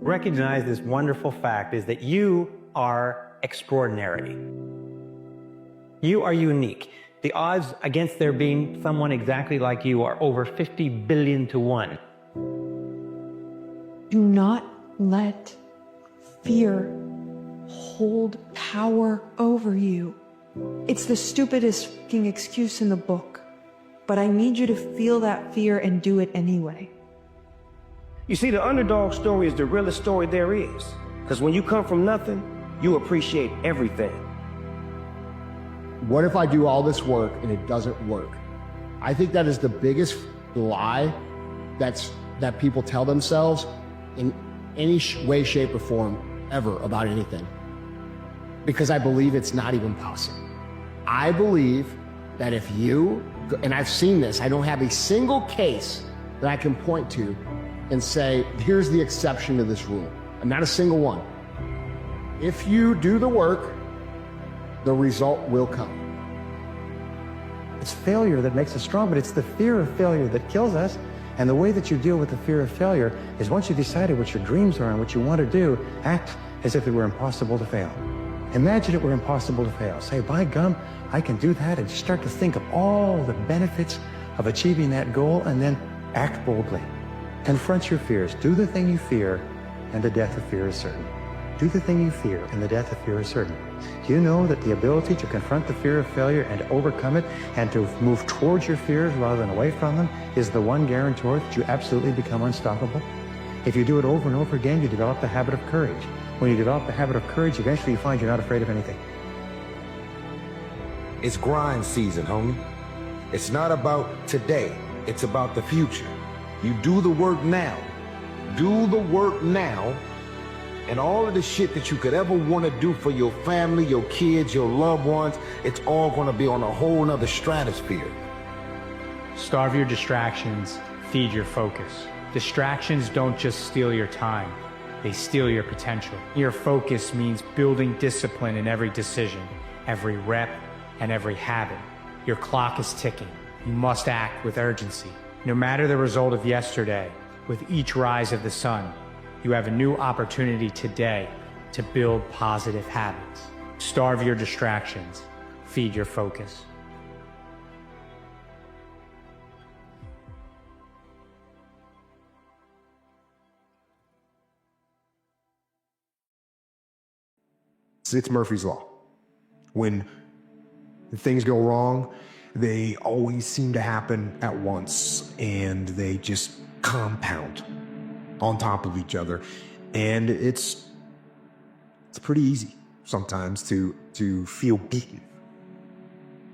Recognize this wonderful fact is that you are extraordinary. You are unique. The odds against there being someone exactly like you are over 50 billion to 1. Do not let fear hold power over you. It's the stupidest fucking excuse in the book, but I need you to feel that fear and do it anyway. You see, the underdog story is the realest story there is. Because when you come from nothing, you appreciate everything. What if I do all this work and it doesn't work? I think that is the biggest lie that people tell themselves in any way, shape, or form ever about anything. Because I believe it's not even possible. I believe that if you, and I've seen this, I don't have a single case that I can point to and say, here's the exception to this rule. Not a single one. If you do the work, the result will come. It's failure that makes us strong, but it's the fear of failure that kills us. And the way that you deal with the fear of failure is once you've decided what your dreams are and what you want to do, act as if it were impossible to fail. Imagine it were impossible to fail. Say, by gum, I can do that, and start to think of all the benefits of achieving that goal, and then act boldly. Confront your fears. Do the thing you fear, and the death of fear is certain. Do the thing you fear, and the death of fear is certain. Do you know that the ability to confront the fear of failure and to overcome it and to move towards your fears rather than away from them is the one guarantor that you absolutely become unstoppable? If you do it over and over again, you develop the habit of courage. When you develop the habit of courage, eventually you find you're not afraid of anything. It's grind season, homie. It's not about today. It's about the future. You do the work now. Do the work now. And all of the shit that you could ever want to do for your family, your kids, your loved ones, it's all going to be on a whole nother stratosphere. Starve your distractions, feed your focus. Distractions don't just steal your time, they steal your potential. Your focus means building discipline in every decision, every rep, and every habit. Your clock is ticking. You must act with urgency. No matter the result of yesterday, with each rise of the sun, you have a new opportunity today to build positive habits. Starve your distractions, feed your focus. It's Murphy's Law. When things go wrong, they always seem to happen at once, and they just compound on top of each other. And it's pretty easy sometimes to feel beaten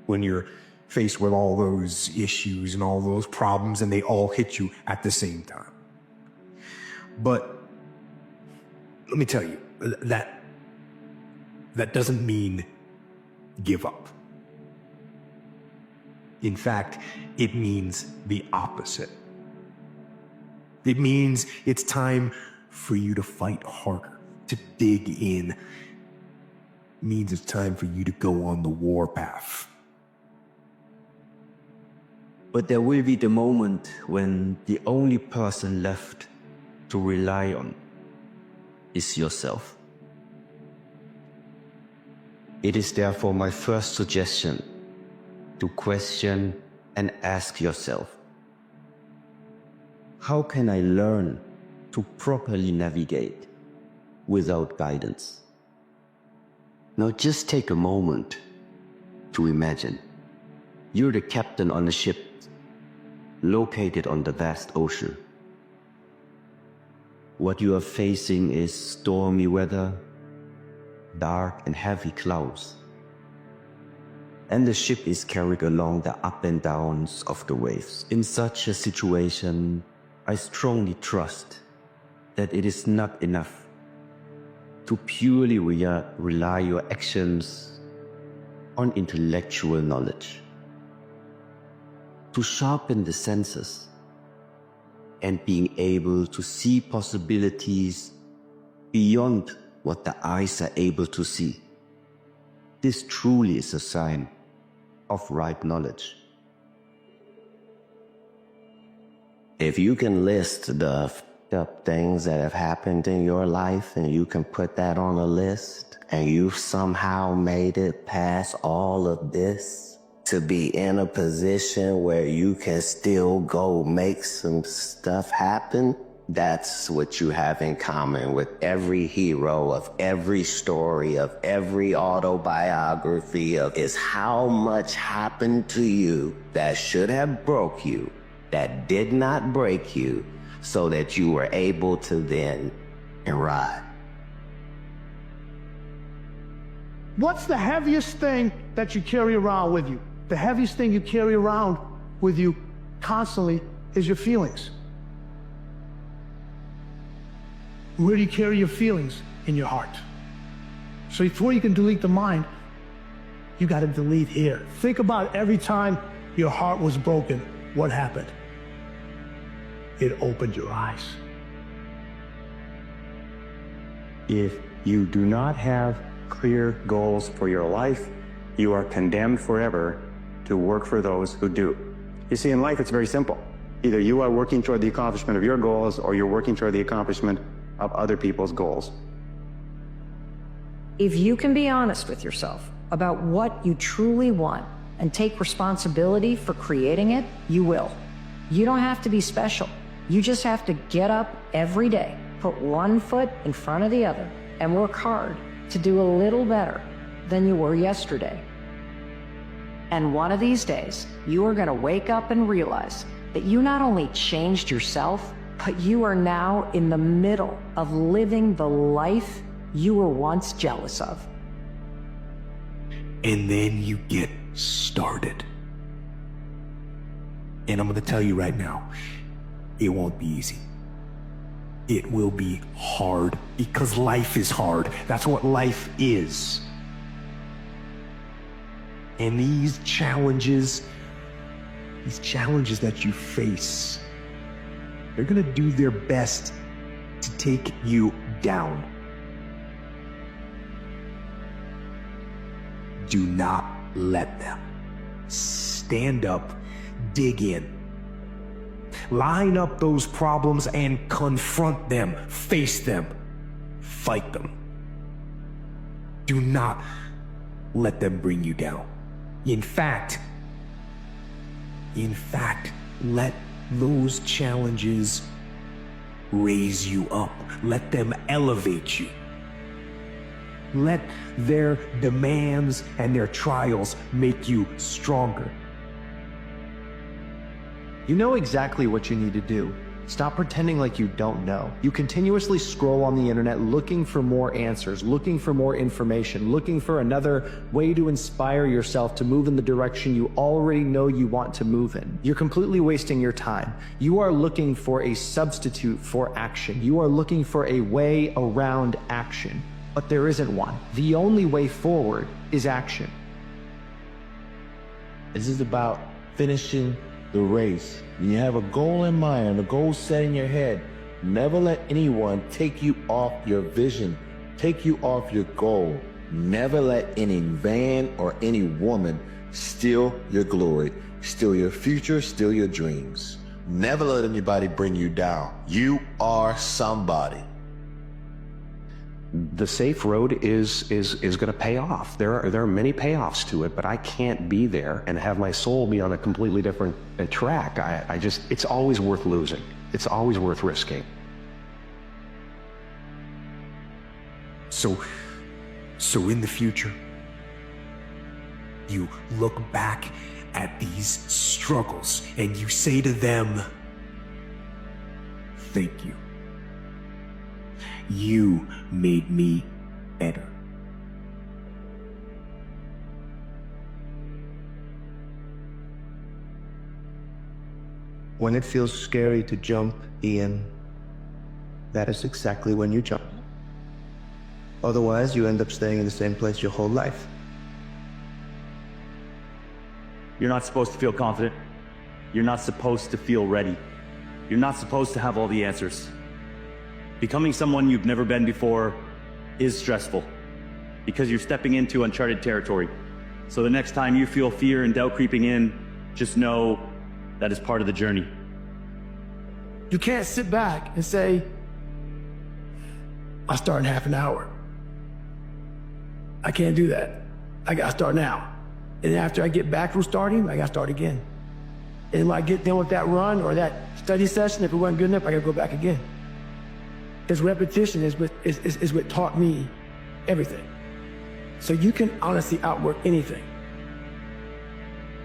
when you're faced with all those issues and all those problems, and they all hit you at the same time. But let me tell you, that doesn't mean give up. In fact, it means the opposite. It means it's time for you to fight harder, to dig in. It means it's time for you to go on the warpath. But there will be the moment when the only person left to rely on is yourself. It is therefore my first suggestion to question and ask yourself, how can I learn to properly navigate without guidance? Now just take a moment to imagine you're the captain on a ship located on the vast ocean. What you are facing is stormy weather, dark and heavy clouds, and the ship is carried along the up and downs of the waves. In such a situation, I strongly trust that it is not enough to purely rely your actions on intellectual knowledge. To sharpen the senses and being able to see possibilities beyond what the eyes are able to see. This truly is a sign of right knowledge. If you can list the fucked up things that have happened in your life and you can put that on a list and you've somehow made it past all of this to be in a position where you can still go make some stuff happen, that's what you have in common with every hero of every story, of every autobiography, is how much happened to you that should have broke you, that did not break you, so that you were able to then ride. What's the heaviest thing that you carry around with you? The heaviest thing you carry around with you constantly is your feelings. Where do you carry your feelings? In your heart. So before you can delete the mind, you got to delete here. Think about every time your heart was broken, what happened? It opened your eyes. If you do not have clear goals for your life, you are condemned forever to work for those who do. You see, in life, it's very simple. Either you are working toward the accomplishment of your goals or you're working toward the accomplishment of other people's goals. If you can be honest with yourself about what you truly want and take responsibility for creating it, you will. You don't have to be special. You just have to get up every day, put one foot in front of the other, and work hard to do a little better than you were yesterday. And one of these days, you are going to wake up and realize that you not only changed yourself, but you are now in the middle of living the life you were once jealous of. And then you get started. And I'm going to tell you right now, it won't be easy. It will be hard because life is hard. That's what life is. And these challenges that you face, they're going to do their best to take you down. Do not let them. Stand up, dig in. Line up those problems and confront them, face them, fight them. Do not let them bring you down. In fact, let those challenges raise you up. Let them elevate you. Let their demands and their trials make you stronger. You know exactly what you need to do. Stop pretending like you don't know. You continuously scroll on the internet looking for more answers, looking for more information, looking for another way to inspire yourself to move in the direction you already know you want to move in. You're completely wasting your time. You are looking for a substitute for action. You are looking for a way around action, but there isn't one. The only way forward is action. This is about finishing the race. When you have a goal in mind, a goal set in your head, never let anyone take you off your vision, take you off your goal. Never let any man or any woman steal your glory, steal your future, steal your dreams. Never let anybody bring you down. You are somebody. The safe road is going to pay off. There are many payoffs to it, but I can't be there and have my soul be on a completely different track. It's always worth losing. It's always worth risking. So in the future, you look back at these struggles and you say to them, thank you. You made me better. When it feels scary to jump in, that is exactly when you jump. Otherwise, you end up staying in the same place your whole life. You're not supposed to feel confident. You're not supposed to feel ready. You're not supposed to have all the answers. Becoming someone you've never been before is stressful because you're stepping into uncharted territory. So the next time you feel fear and doubt creeping in, just know that is part of the journey. You can't sit back and say, I'll start in half an hour. I can't do that. I gotta start now. And after I get back from starting, I gotta start again. And when I get done with that run or that study session, if it wasn't good enough, I gotta go back again. Because repetition is what taught me everything. So you can honestly outwork anything.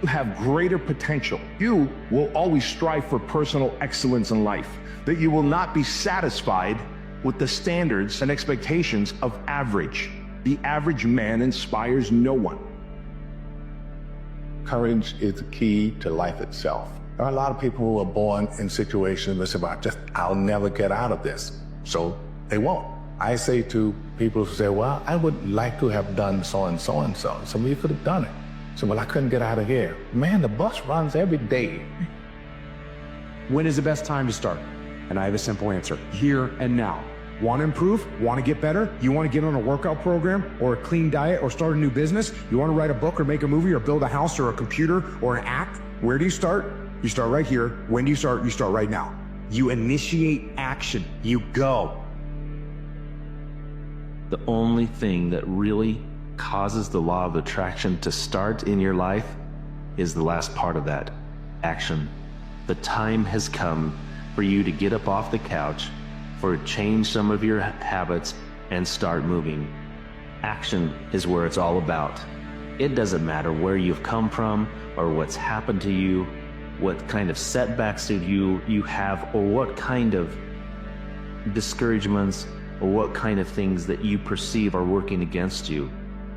You have greater potential. You will always strive for personal excellence in life, that you will not be satisfied with the standards and expectations of average. The average man inspires no one. Courage is the key to life itself. There are a lot of people who are born in situations that say, I'll never get out of this. So they won't. I say to people who say, well, I would like to have done so and so and so. Some of you could have done it. So, well, I couldn't get out of here. Man, the bus runs every day. When is the best time to start? And I have a simple answer: here and now. Want to improve? Want to get better? You want to get on a workout program or a clean diet or start a new business? You want to write a book or make a movie or build a house or a computer or an act? Where do you start? You start right here. When do you start? You start right now. You initiate action. You go. The only thing that really causes the law of attraction to start in your life is the last part of that: action. The time has come for you to get up off the couch, for change some of your habits and start moving. Action is where it's all about. It doesn't matter where you've come from or what's happened to you, what kind of setbacks you have, or what kind of discouragements or what kind of things that you perceive are working against you.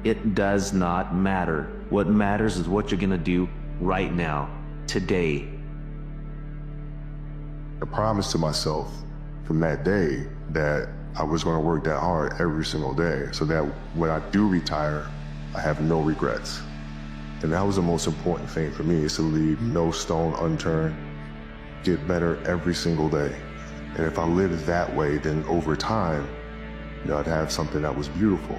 It does not matter. What matters is what you're gonna do right now, today. I promised to myself from that day that I was going to work that hard every single day so that when I do retire, I have no regrets. And that was the most important thing for me, is to leave no stone unturned, get better every single day. And if I lived that way, then over time, I'd have something that was beautiful.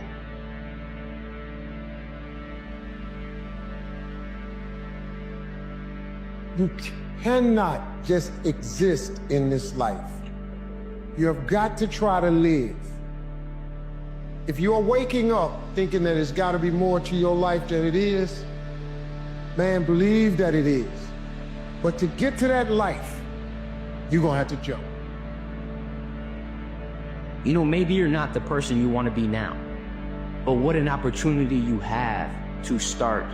You cannot just exist in this life. You have got to try to live. If you're waking up thinking that it's got to be more to your life than it is, man, believe that it is. But to get to that life, you're going to have to jump. You know, maybe you're not the person you want to be now, but what an opportunity you have to start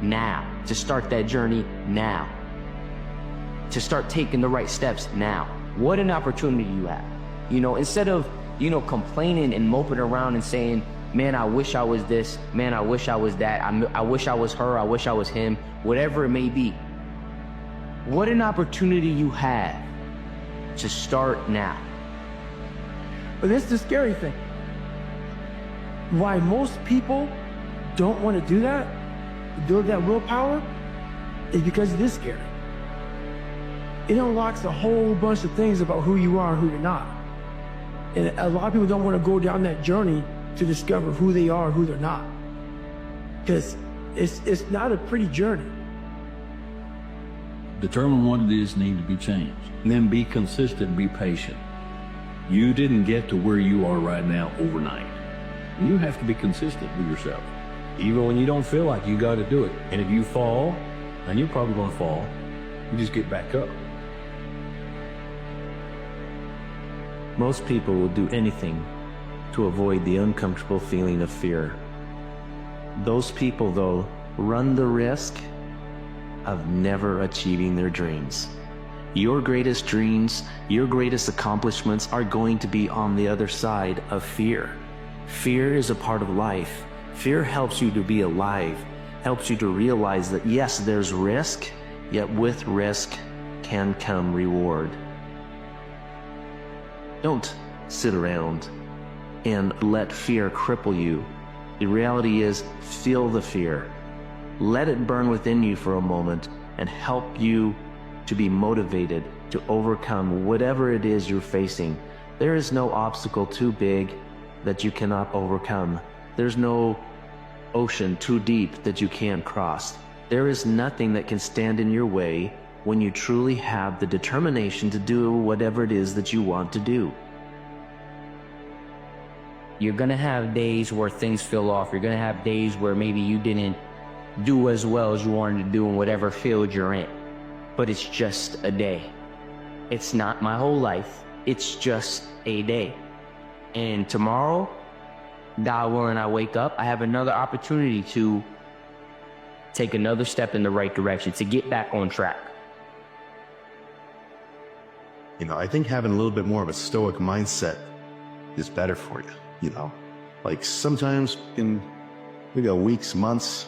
now, to start that journey now, to start taking the right steps now. What an opportunity you have. You know, instead of, complaining and moping around and saying, man, I wish I was this, man, I wish I was that, I wish I was her, I wish I was him, whatever it may be. What an opportunity you have to start now. But this is the scary thing. Why most people don't want to do that, build that willpower, is because it is scary. It unlocks a whole bunch of things about who you are and who you're not. And a lot of people don't want to go down that journey to discover who they are and who they're not. Because it's not a pretty journey. Determine what it is need to be changed. And then be consistent, be patient. You didn't get to where you are right now overnight. You have to be consistent with yourself. Even when you don't feel like you got to do it. And if you fall, and you're probably going to fall, you just get back up. Most people will do anything to avoid the uncomfortable feeling of fear. Those people, though, run the risk of never achieving their dreams. Your greatest dreams, your greatest accomplishments are going to be on the other side of fear. Fear is a part of life. Fear helps you to be alive, helps you to realize that yes, there's risk, yet with risk can come reward. Don't sit around and let fear cripple you. The reality is, feel the fear. Let it burn within you for a moment and help you to be motivated to overcome whatever it is you're facing. There is no obstacle too big that you cannot overcome. There's no ocean too deep that you can't cross. There is nothing that can stand in your way when you truly have the determination to do whatever it is that you want to do. You're gonna have days where things feel off. You're gonna have days where maybe you didn't do as well as you wanted to do in whatever field you're in. But it's just a day. It's not my whole life. It's just a day. And tomorrow, God willing, I wake up, I have another opportunity to take another step in the right direction, to get back on track. You know, I think having a little bit more of a stoic mindset is better for you, you know? Like sometimes in maybe weeks, months,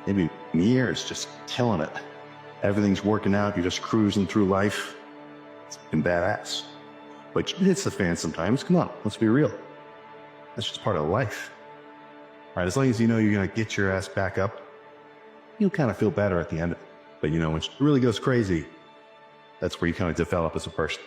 maybe years, just killing it. Everything's working out, you're just cruising through life. It's been badass. But it hits the fan sometimes. Come on, let's be real. That's just part of life. Right? As long as you know you're gonna get your ass back up, you'll kind of feel better at the end of it. But you know, when it really goes crazy, that's where you kind of develop as a person.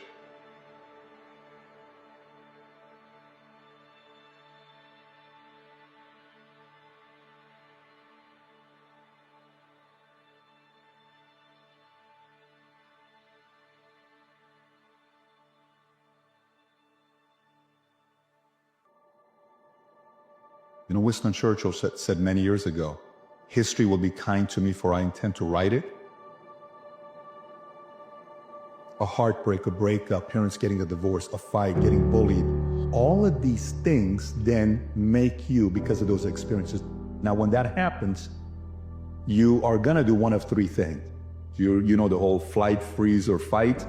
You know, Winston Churchill said many years ago, history will be kind to me for I intend to write it. A heartbreak, a breakup, parents getting a divorce, a fight, getting bullied. All of these things then make you because of those experiences. Now, when that happens, you are gonna do one of three things. You know the whole flight, freeze, or fight.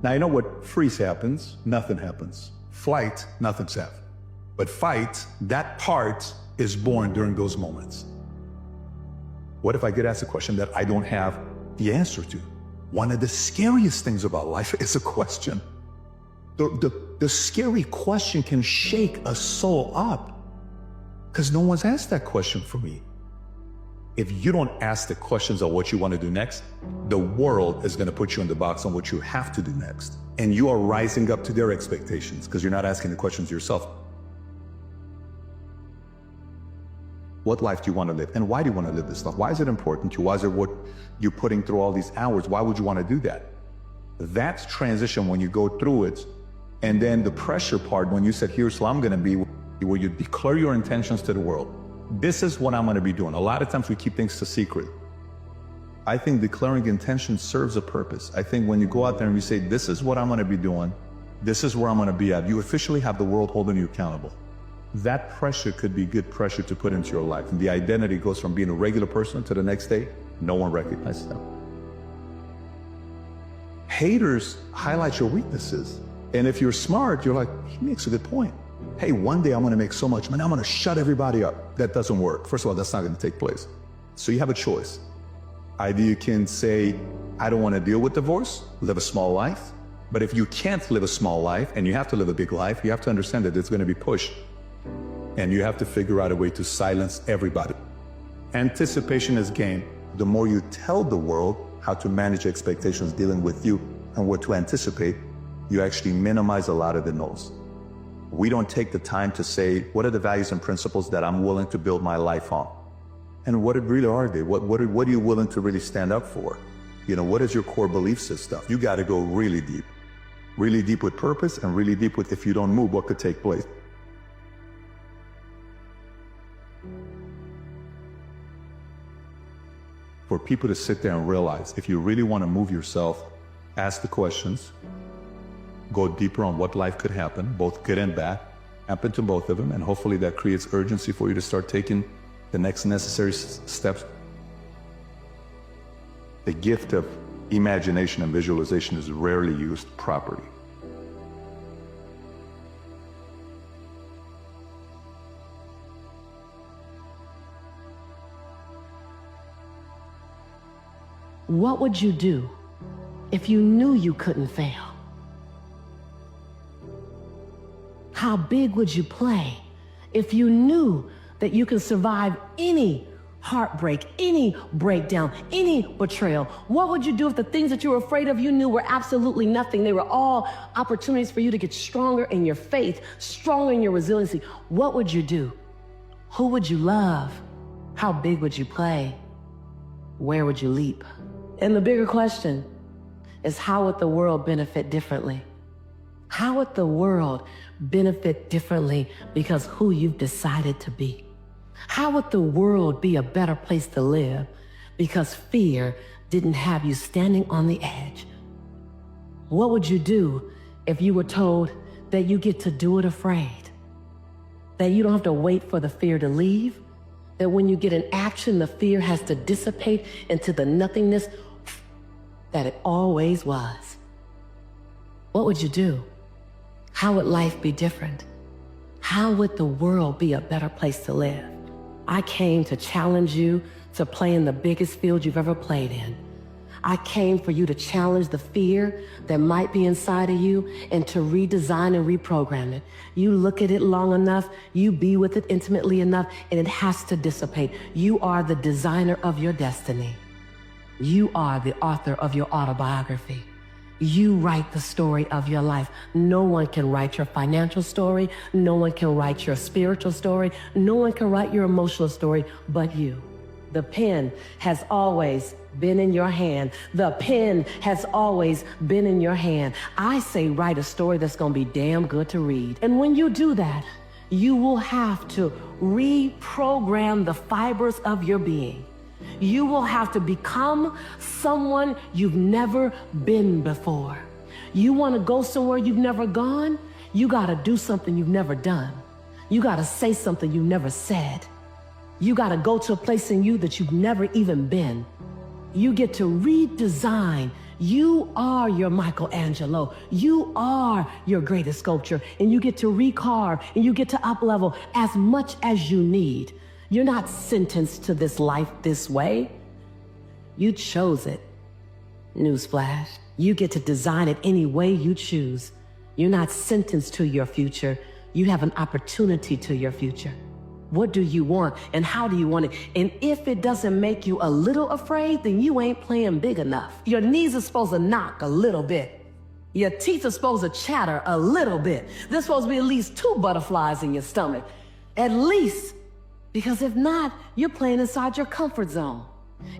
Now, you know what freeze happens? Nothing happens. Flight, nothing's happened. But fight, that part is born during those moments. What if I get asked a question that I don't have the answer to? One of the scariest things about life is a question. The scary question can shake a soul up because no one's asked that question for me. If you don't ask the questions of what you want to do next, the world is going to put you in the box on what you have to do next. And you are rising up to their expectations because you're not asking the questions yourself. What life do you want to live? And why do you want to live this life? Why is it important to you? Why is it what you're putting through all these hours? Why would you want to do that? That's transition when you go through it. And then the pressure part, when you said, here's who I'm going to be, where you declare your intentions to the world. This is what I'm going to be doing. A lot of times we keep things a secret. I think declaring intention serves a purpose. I think when you go out there and you say, this is what I'm going to be doing, this is where I'm going to be at, you officially have the world holding you accountable. That pressure could be good pressure to put into your life. And the identity goes from being a regular person to the next day, no one recognizes them. Haters highlight your weaknesses. And if you're smart, you're like, he makes a good point. Hey, one day I'm gonna make so much money, I'm gonna shut everybody up. That doesn't work. First of all, that's not gonna take place. So you have a choice. Either you can say, I don't wanna deal with divorce, live a small life. But if you can't live a small life and you have to live a big life, you have to understand that it's gonna be pushed. And you have to figure out a way to silence everybody. Anticipation is gain. The more you tell the world how to manage expectations dealing with you and what to anticipate, you actually minimize a lot of the no's. We don't take the time to say, what are the values and principles that I'm willing to build my life on? And what really are they? What are you willing to really stand up for? You know, what is your core belief system? You got to go really deep with purpose and really deep with if you don't move, what could take place? For people to sit there and realize, if you really want to move yourself, ask the questions, go deeper on what life could happen, both good and bad, happen to both of them, and hopefully that creates urgency for you to start taking the next necessary steps. The gift of imagination and visualization is rarely used properly. What would you do if you knew you couldn't fail? How big would you play if you knew that you could survive any heartbreak, any breakdown, any betrayal? What would you do if the things that you were afraid of you knew were absolutely nothing? They were all opportunities for you to get stronger in your faith, stronger in your resiliency. What would you do? Who would you love? How big would you play? Where would you leap? And the bigger question is, how would the world benefit differently? How would the world benefit differently because who you've decided to be? How would the world be a better place to live because fear didn't have you standing on the edge? What would you do if you were told that you get to do it afraid? That you don't have to wait for the fear to leave? That when you get in action, the fear has to dissipate into the nothingness that it always was? What would you do? How would life be different? How would the world be a better place to live? I came to challenge you to play in the biggest field you've ever played in. I came for you to challenge the fear that might be inside of you and to redesign and reprogram it. You look at it long enough, you be with it intimately enough, and it has to dissipate. You are the designer of your destiny. You are the author of your autobiography. You write the story of your life. No one can write your financial story. No one can write your spiritual story. No one can write your emotional story but you. The pen has always been in your hand. The pen has always been in your hand. I say write a story that's going to be damn good to read. And when you do that, you will have to reprogram the fibers of your being. You will have to become someone you've never been before. You want to go somewhere you've never gone? You got to do something you've never done. You got to say something you've never said. You got to go to a place in you that you've never even been. You get to redesign. You are your Michelangelo. You are your greatest sculpture. And you get to recarve and you get to up-level as much as you need. You're not sentenced to this life this way. You chose it. Newsflash. You get to design it any way you choose. You're not sentenced to your future. You have an opportunity to your future. What do you want and how do you want it? And if it doesn't make you a little afraid, then you ain't playing big enough. Your knees are supposed to knock a little bit. Your teeth are supposed to chatter a little bit. There's supposed to be at least 2 butterflies in your stomach. At least. Because if not, you're playing inside your comfort zone.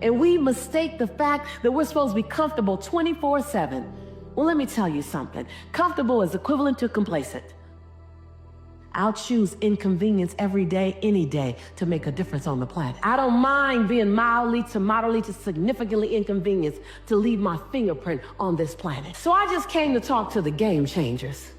And we mistake the fact that we're supposed to be comfortable 24/7. Well, let me tell you something. Comfortable is equivalent to complacent. I'll choose inconvenience every day, any day, to make a difference on the planet. I don't mind being mildly to moderately to significantly inconvenienced to leave my fingerprint on this planet. So I just came to talk to the game changers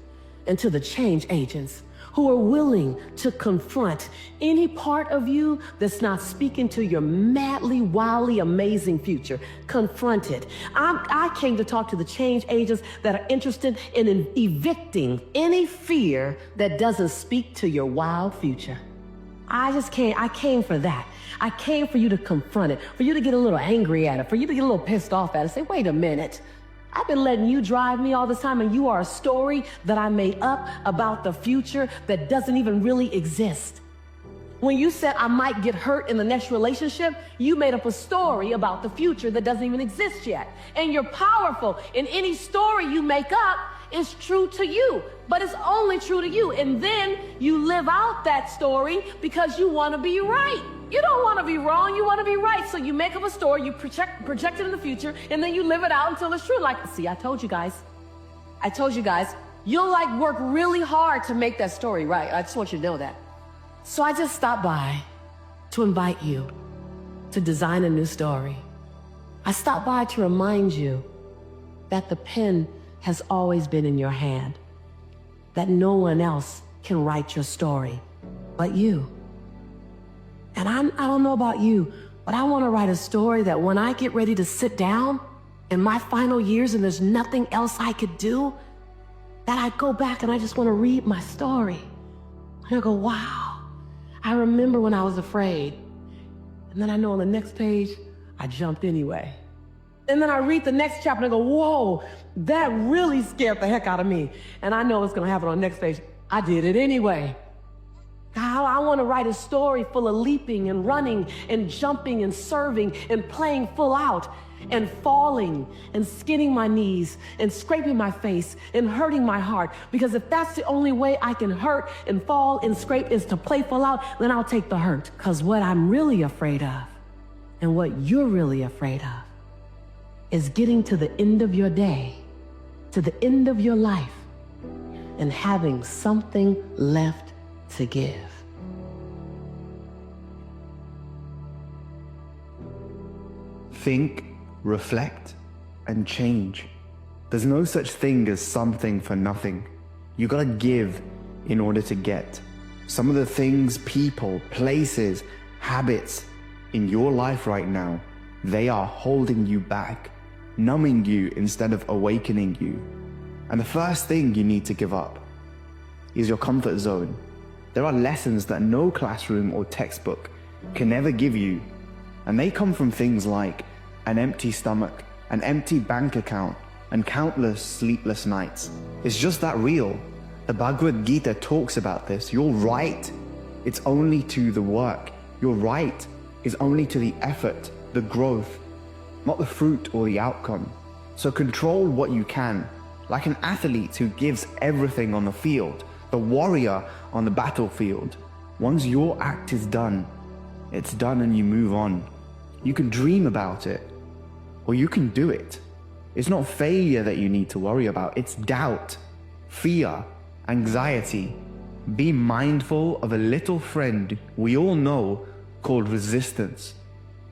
and to the change agents who are willing to confront any part of you that's not speaking to your madly, wildly, amazing future. Confront it. I came to talk to the change agents that are interested in evicting any fear that doesn't speak to your wild future. I came for that. I came for you to confront it, for you to get a little angry at it, for you to get a little pissed off at it. Say, wait a minute. I've been letting you drive me all this time, and you are a story that I made up about the future that doesn't even really exist. When you said I might get hurt in the next relationship, you made up a story about the future that doesn't even exist yet. And you're powerful, and any story you make up is true to you, but it's only true to you. And then you live out that story because you want to be right. You don't want to be wrong, you want to be right. So you make up a story, you project it in the future, and then you live it out until it's true. Like, see, I told you guys, you'll like work really hard to make that story right. I just want you to know that. So I just stopped by to invite you to design a new story. I stopped by to remind you that the pen has always been in your hand, that no one else can write your story but you. And I don't know about you, but I want to write a story that when I get ready to sit down in my final years and there's nothing else I could do, that I go back and I just want to read my story. And I go, wow, I remember when I was afraid. And then I know on the next page, I jumped anyway. And then I read the next chapter and I go, whoa, that really scared the heck out of me. And I know what's going to happen on the next page. I did it anyway. I want to write a story full of leaping and running and jumping and serving and playing full out and falling and skinning my knees and scraping my face and hurting my heart. Because if that's the only way I can hurt and fall and scrape is to play full out, then I'll take the hurt. Because what I'm really afraid of and what you're really afraid of is getting to the end of your day, to the end of your life, and having something left to give. Think, reflect, and change. There's no such thing as something for nothing. You gotta give in order to get. Some of the things, people, places, habits in your life right now, they are holding you back, numbing you instead of awakening you. And the first thing you need to give up is your comfort zone. There are lessons that no classroom or textbook can ever give you, and they come from things like an empty stomach, an empty bank account, and countless sleepless nights. It's just that real. The Bhagavad Gita talks about this. Your right, it's only to the work. Your right is only to the effort, the growth, not the fruit or the outcome. So control what you can, like an athlete who gives everything on the field, the warrior on the battlefield. Once your act is done, it's done and you move on. You can dream about it, or you can do it. It's not failure that you need to worry about, it's doubt, fear, anxiety. Be mindful of a little friend we all know called resistance.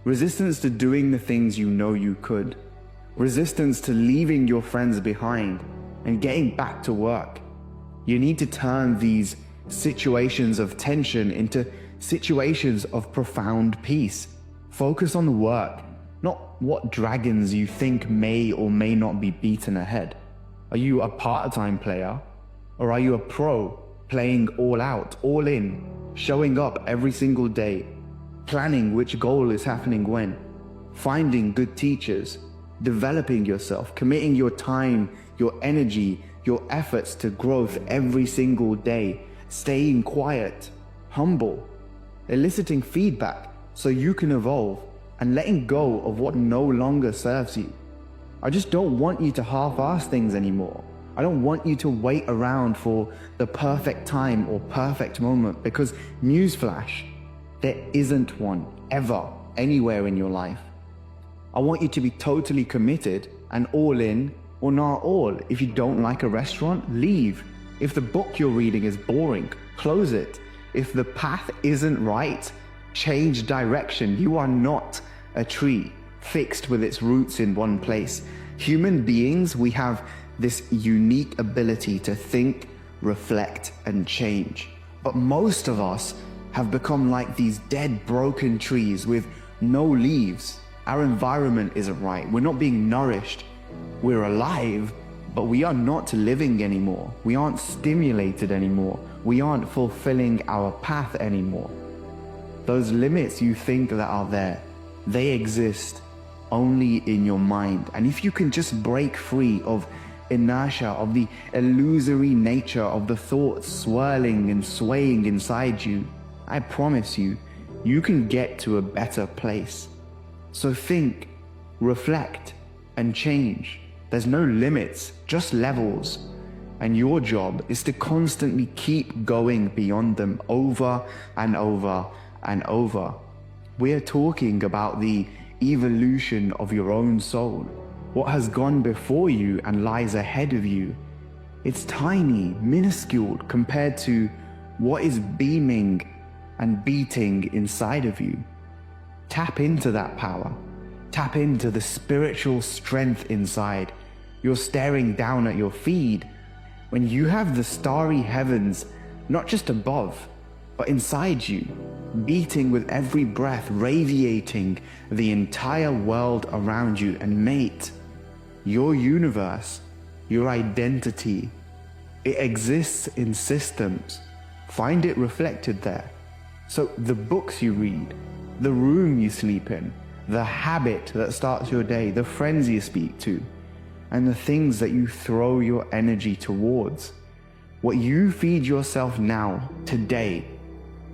Resistance to doing the things you know you could. Resistance to leaving your friends behind and getting back to work. You need to turn these situations of tension into situations of profound peace. Focus on the work, not what dragons you think may or may not be beaten ahead. Are you a part-time player, or are you a pro, playing all out, all in, showing up every single day, planning which goal is happening when, finding good teachers, developing yourself, committing your time, your energy, your efforts to growth every single day, staying quiet, humble, eliciting feedback so you can evolve, and letting go of what no longer serves you. I just don't want you to half-ass things anymore. I don't want you to wait around for the perfect time or perfect moment, because newsflash, there isn't one ever anywhere in your life. I want you to be totally committed and all in, or not all. If you don't like a restaurant, leave. If the book you're reading is boring, close it. If the path isn't right, change direction. You are not a tree fixed with its roots in one place. Human beings, we have this unique ability to think, reflect, and change. But most of us have become like these dead, broken trees with no leaves. Our environment isn't right. We're not being nourished. We're alive, but we are not living anymore. We aren't stimulated anymore. We aren't fulfilling our path anymore. Those limits you think that are there, they exist only in your mind. And if you can just break free of inertia, of the illusory nature of the thoughts swirling and swaying inside you, I promise you, you can get to a better place. So think, reflect, and change. There's no limits, just levels. And your job is to constantly keep going beyond them over and over and over. We're talking about the evolution of your own soul. What has gone before you and lies ahead of you. It's tiny, minuscule compared to what is beaming and beating inside of you. Tap into that power. Tap into the spiritual strength inside. You're staring down at your feed when you have the starry heavens, not just above, but inside you, beating with every breath, radiating the entire world around you. And mate, your universe, your identity, it exists in systems. Find it reflected there. So the books you read, the room you sleep in, the habit that starts your day, the friends you speak to, and the things that you throw your energy towards. What you feed yourself now, today,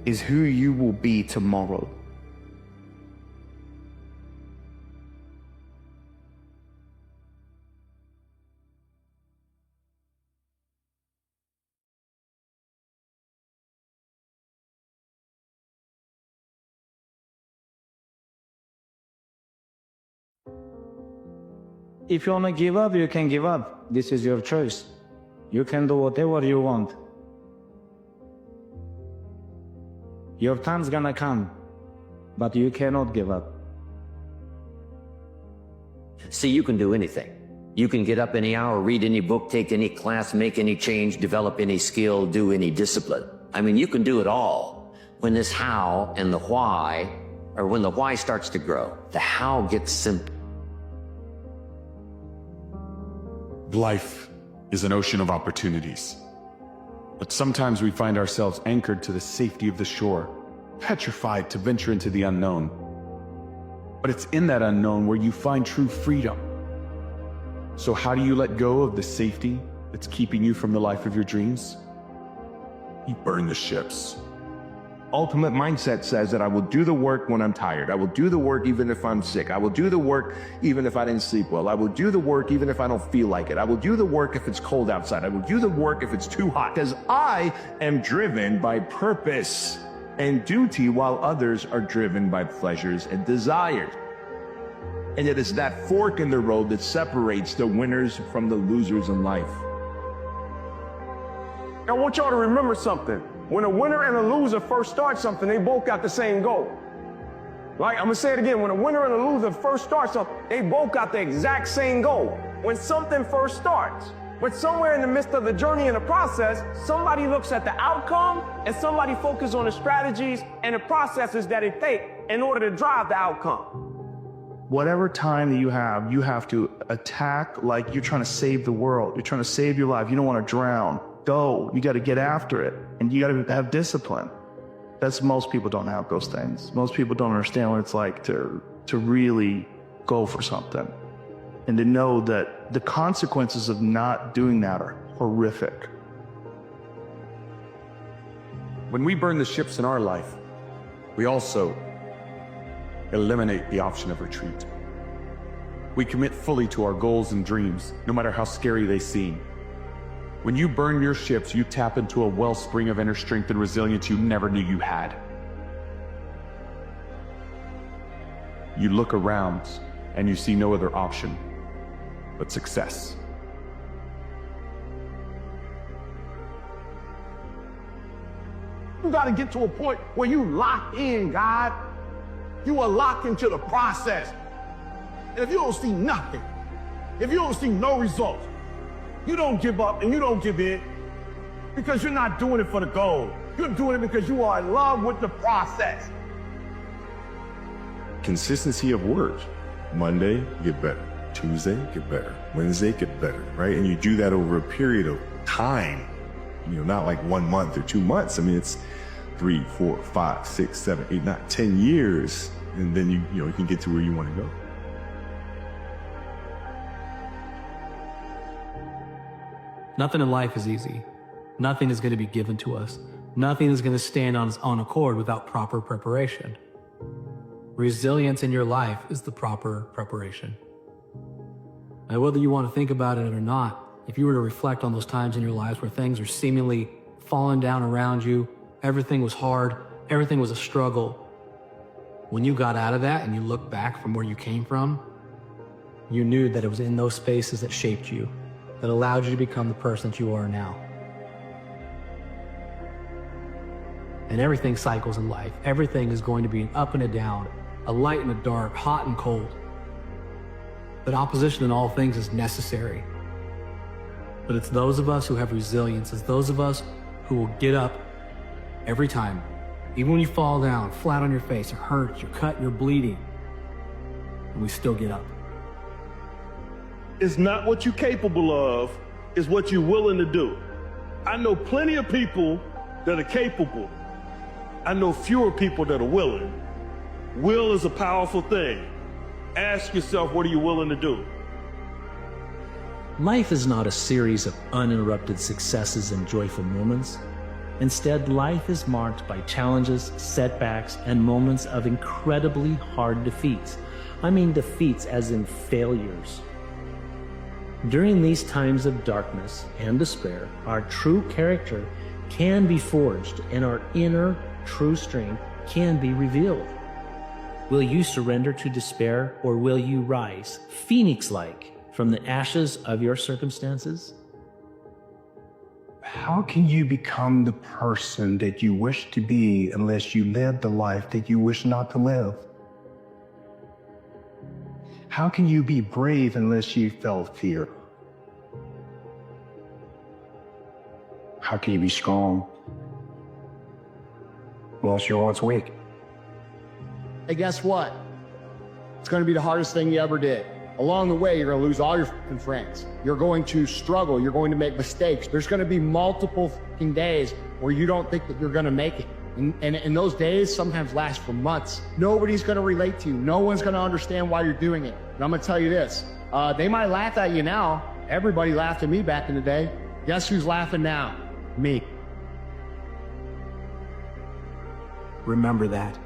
is who you will be tomorrow. If you want to give up, you can give up. This is your choice. You can do whatever you want. Your time's gonna come, but you cannot give up. See, you can do anything. You can get up any hour, read any book, take any class, make any change, develop any skill, do any discipline. I mean, you can do it all. When this how and the why, or when the why starts to grow, the how gets simple. Life is an ocean of opportunities. But sometimes we find ourselves anchored to the safety of the shore, petrified to venture into the unknown. But it's in that unknown where you find true freedom. So how do you let go of the safety that's keeping you from the life of your dreams? You burn the ships. Ultimate mindset says that I will do the work when I'm tired. I will do the work even if I'm sick. I will do the work even if I didn't sleep well. I will do the work even if I don't feel like it. I will do the work if it's cold outside. I will do the work if it's too hot, because I am driven by purpose and duty while others are driven by pleasures and desires. And it is that fork in the road that separates the winners from the losers in life. I want y'all to remember something. When a winner and a loser first start something, they both got the same goal. Right? I'm gonna say it again. When a winner and a loser first start something, they both got the exact same goal. When something first starts, but somewhere in the midst of the journey and the process, somebody looks at the outcome and somebody focuses on the strategies and the processes that it takes in order to drive the outcome. Whatever time that you have to attack like you're trying to save the world. You're trying to save your life. You don't want to drown. Go. You got to get after it. And you got to have discipline. Most people don't have those things. Most people don't understand what it's like to really go for something. And to know that the consequences of not doing that are horrific. When we burn the ships in our life, we also eliminate the option of retreat. We commit fully to our goals and dreams, no matter how scary they seem. When you burn your ships, you tap into a wellspring of inner strength and resilience you never knew you had. You look around and you see no other option but success. You gotta get to a point where you lock in, God. You are locked into the process. And if you don't see nothing, if you don't see no results, you don't give up and you don't give in because you're not doing it for the goal. You're doing it because you are in love with the process. Consistency of work. Monday, get better. Tuesday, get better. Wednesday, get better, right? And you do that over a period of time, not like 1 month or 2 months. I mean, it's 3, 4, 5, 6, 7, 8, 9, 10 years. And then you can get to where you want to go. Nothing in life is easy. Nothing is going to be given to us. Nothing is going to stand on its own accord without proper preparation. Resilience in your life is the proper preparation. And whether you want to think about it or not, if you were to reflect on those times in your lives where things are seemingly falling down around you, everything was hard, everything was a struggle, when you got out of that and you look back from where you came from, you knew that it was in those spaces that shaped you, that allowed you to become the person that you are now. And everything cycles in life. Everything is going to be an up and a down, a light and a dark, hot and cold. But opposition in all things is necessary. But it's those of us who have resilience, it's those of us who will get up every time. Even when you fall down, flat on your face, it hurts, you're cut, you're bleeding, and we still get up. It's not what you're capable of, it's what you're willing to do. I know plenty of people that are capable. I know fewer people that are willing. Will is a powerful thing. Ask yourself, what are you willing to do? Life is not a series of uninterrupted successes and joyful moments. Instead, life is marked by challenges, setbacks, and moments of incredibly hard defeats. I mean defeats as in failures. During these times of darkness and despair, our true character can be forged and our inner true strength can be revealed. Will you surrender to despair or will you rise, phoenix-like, from the ashes of your circumstances? How can you become the person that you wish to be unless you live the life that you wish not to live? How can you be brave unless you felt fear? How can you be strong unless you're once weak? Hey, guess what? It's going to be the hardest thing you ever did. Along the way, you're going to lose all your fucking friends. You're going to struggle. You're going to make mistakes. There's going to be multiple fucking days where you don't think that you're going to make it. And those days sometimes last for months. Nobody's going to relate to you. No one's going to understand why you're doing it. And I'm going to tell you this. They might laugh at you now. Everybody laughed at me back in the day. Guess who's laughing now? Me. Remember that.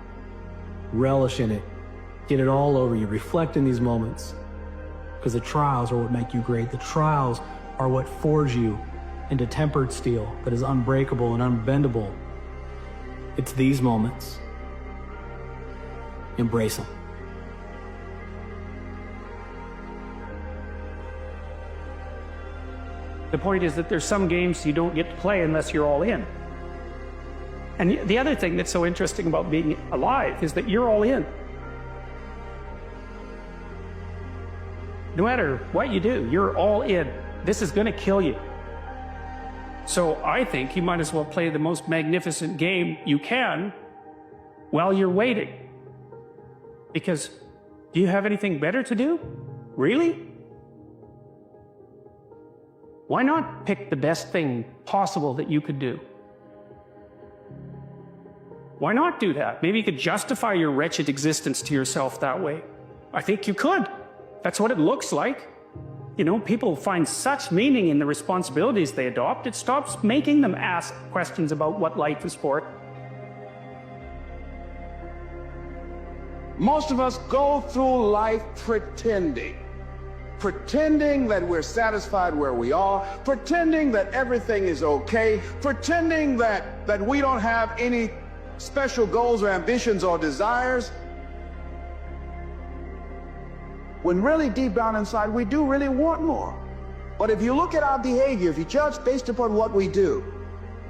Relish in it. Get it all over you. Reflect in these moments. Because the trials are what make you great. The trials are what forge you into tempered steel that is unbreakable and unbendable. It's these moments. Embrace them. The point is that there's some games you don't get to play unless you're all in. And the other thing that's so interesting about being alive is that you're all in. No matter what you do, you're all in. This is going to kill you. So I think you might as well play the most magnificent game you can while you're waiting. Because do you have anything better to do? Really? Why not pick the best thing possible that you could do? Why not do that? Maybe you could justify your wretched existence to yourself that way. I think you could. That's what it looks like. You know, people find such meaning in the responsibilities they adopt, it stops making them ask questions about what life is for. Most of us go through life pretending that we're satisfied where we are, pretending that everything is okay, pretending that we don't have any special goals or ambitions or desires. When really deep down inside, we do really want more. But if you look at our behavior, if you judge based upon what we do,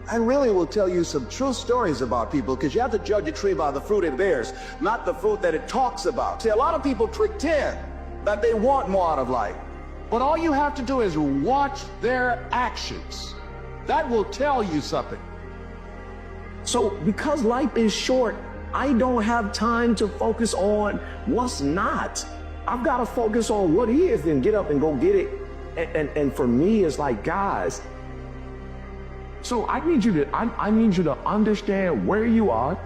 I really will tell you some true stories about people, because you have to judge a tree by the fruit it bears, not the fruit that it talks about. See, a lot of people pretend that they want more out of life. But all you have to do is watch their actions. That will tell you something. So because life is short, I don't have time to focus on what's not. I've got to focus on what is and get up and go get it. And for me, it's like, guys, so I need you to understand where you are.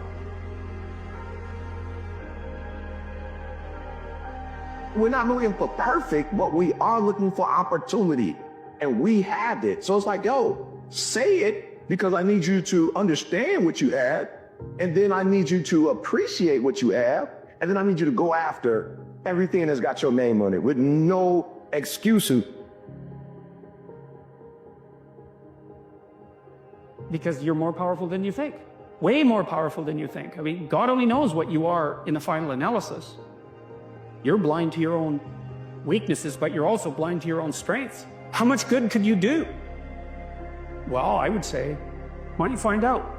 We're not looking for perfect, but we are looking for opportunity, and we have it. So it's like, yo, say it, because I need you to understand what you have, and then I need you to appreciate what you have, and then I need you to go after everything that's got your name on it with no excuses. Because you're more powerful than you think. Way more powerful than you think. I mean, God only knows what you are in the final analysis. You're blind to your own weaknesses, but you're also blind to your own strengths. How much good could you do? Well, I would say, why don't you find out?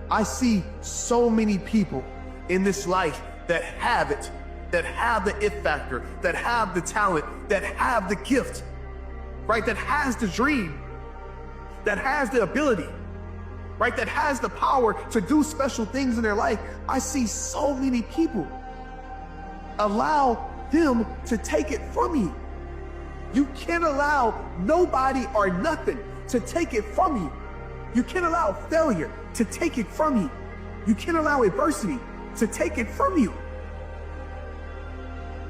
I see so many people in this life that have it, that have the it factor, that have the talent, that have the gift, right? That has the dream, that has the ability, right? That has the power to do special things in their life. I see so many people allow them to take it from you. You can't allow nobody or nothing to take it from you. You can't allow failure to take it from you. You can't allow adversity to take it from you.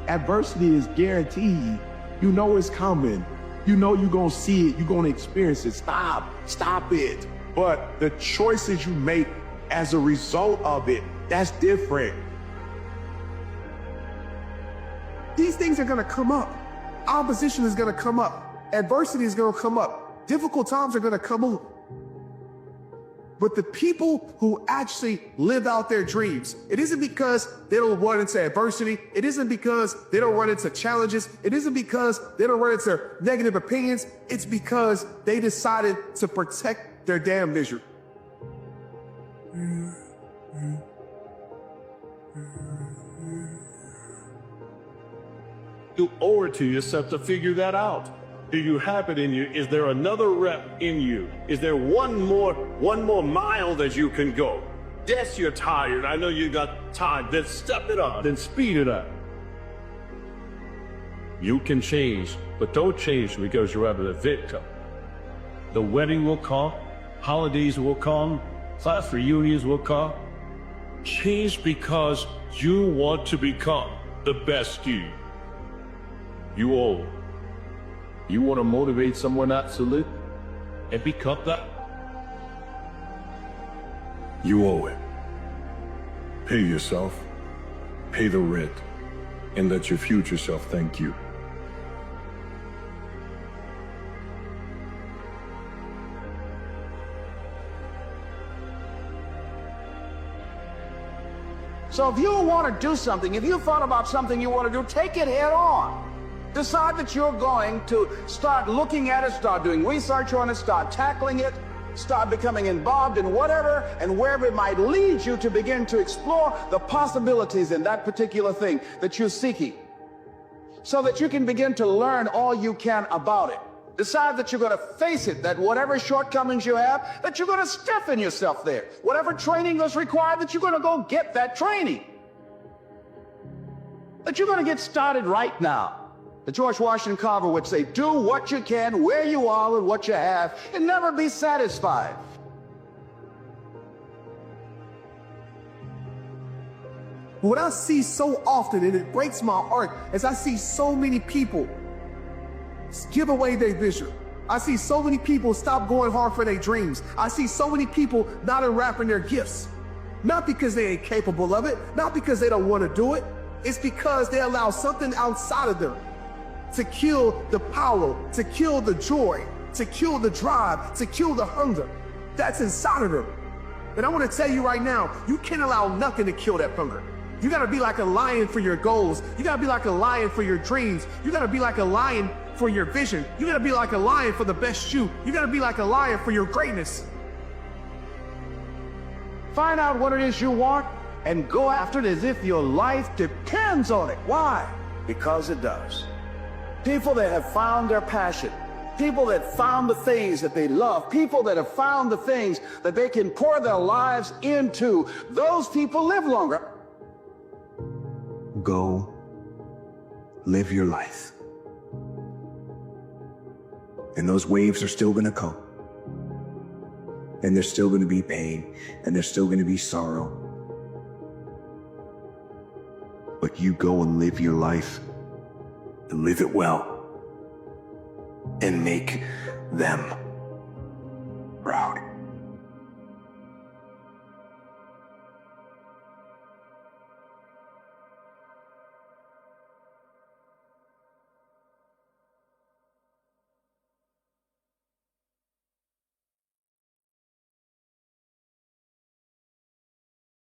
Adversity is guaranteed. You know it's coming. You know you're going to see it. You're going to experience it. Stop it. But the choices you make as a result of it, that's different. These things are going to come up. Opposition is going to come up. Adversity is going to come up. Difficult times are going to come up. But the people who actually live out their dreams, it isn't because they don't run into adversity. It isn't because they don't run into challenges. It isn't because they don't run into negative opinions. It's because they decided to protect their damn vision. You owe it to yourself to figure that out. Do you have it in you? Is there another rep in you? Is there one more mile that you can go? Yes, you're tired. I know you got time. Then step it up. Then speed it up. You can change, but don't change because you're ever the victim. The wedding will come. Holidays will come. Class reunions will come. Change because you want to become the best you. You owe. You want to motivate someone else to live and become that? You owe it. Pay yourself, pay the rent, and let your future self thank you. So if you want to do something, if you thought about something you want to do, take it head on. Decide that you're going to start looking at it, start doing research on it, start tackling it, start becoming involved in whatever and wherever it might lead you to begin to explore the possibilities in that particular thing that you're seeking, so that you can begin to learn all you can about it. Decide that you're going to face it, that whatever shortcomings you have, that you're going to stiffen yourself there. Whatever training is required, that you're going to go get that training. That you're going to get started right now. The George Washington Carver would say, do what you can, where you are, with what you have, and never be satisfied. What I see so often, and it breaks my heart, is I see so many people give away their vision. I see so many people stop going hard for their dreams. I see so many people not unwrapping their gifts. Not because they ain't capable of it, not because they don't want to do it. It's because they allow something outside of them to kill the power, to kill the joy, to kill the drive, to kill the hunger that's inside of them. And I want to tell you right now, you can't allow nothing to kill that hunger. You got to be like a lion for your goals. You got to be like a lion for your dreams. You got to be like a lion for your vision. You got to be like a lion for the best you. You got to be like a lion for your greatness. Find out what it is you want and go after it as if your life depends on it. Why? Because it does. People that have found their passion, people that found the things that they love, people that have found the things that they can pour their lives into, those people live longer. Go live your life. And those waves are still going to come. And there's still going to be pain, and there's still going to be sorrow. But you go and live your life, and live it well, and make them